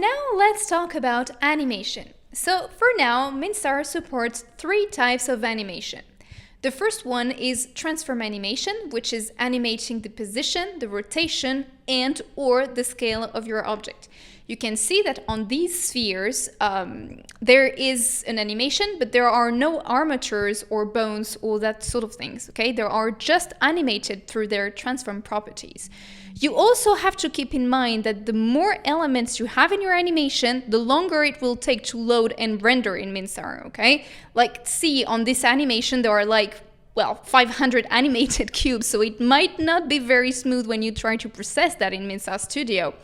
now let's talk about animation. So for now, Minsar supports 3 types of animation. The first one is transform animation, which is animating the position, the rotation, and or the scale of your object. You can see that on these spheres, there is an animation, but there are no armatures or bones or that sort of things, okay? They are just animated through their transform properties. You also have to keep in mind that the more elements you have in your animation, the longer it will take to load and render in Minsar, okay? Like, see, on this animation, there are like, well, 500 animated cubes, so it might not be very smooth when you try to process that in Minsar Studio.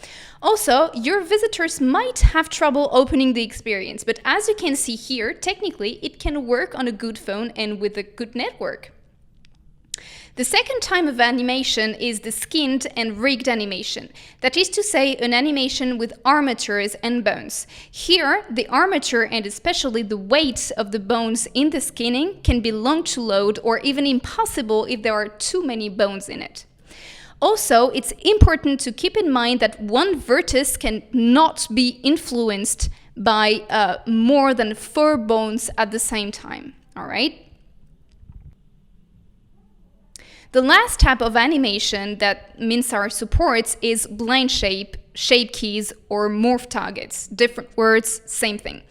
Also, your visitors might have trouble opening the experience, but as you can see here, technically, it can work on a good phone and with a good network. The second type of animation is the skinned and rigged animation. That is to say, an animation with armatures and bones. Here, the armature and especially the weight of the bones in the skinning can be long to load or even impossible if there are too many bones in it. Also, it's important to keep in mind that one vertex can not be influenced by more than 4 bones at the same time, all right? The last type of animation that Minsar supports is blend shape, shape keys, or morph targets. Different words, same thing.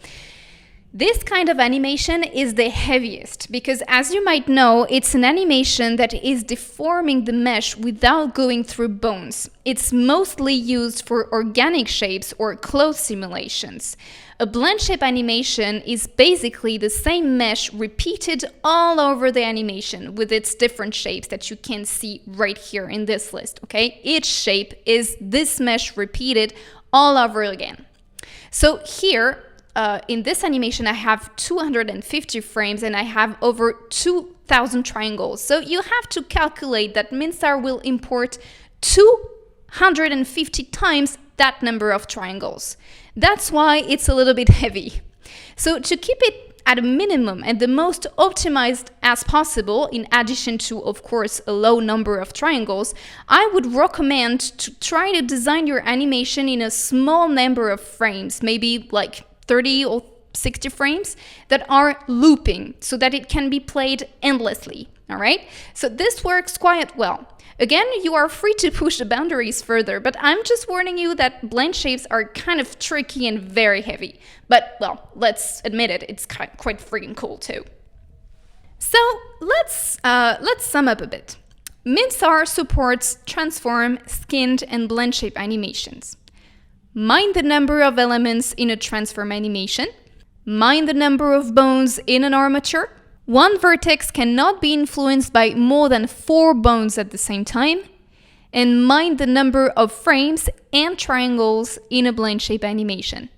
This kind of animation is the heaviest because, as you might know, it's an animation that is deforming the mesh without going through bones. It's mostly used for organic shapes or cloth simulations. A blend shape animation is basically the same mesh repeated all over the animation with its different shapes that you can see right here in this list, okay? Each shape is this mesh repeated all over again. So here, in this animation, I have 250 frames and I have over 2,000 triangles. So you have to calculate that Minsar will import 250 times that number of triangles. That's why it's a little bit heavy. So to keep it at a minimum and the most optimized as possible, in addition to, of course, a low number of triangles, I would recommend to try to design your animation in a small number of frames, maybe like 30 or 60 frames that are looping so that it can be played endlessly, all right? So this works quite well. Again, you are free to push the boundaries further, but I'm just warning you that blend shapes are kind of tricky and very heavy. But, well, let's admit it, it's quite freaking cool too. So let's sum up a bit. Minsar supports transform, skinned, and blend shape animations. Mind the number of elements in a transform animation. Mind the number of bones in an armature. One vertex cannot be influenced by more than 4 bones at the same time. And mind the number of frames and triangles in a blend shape animation.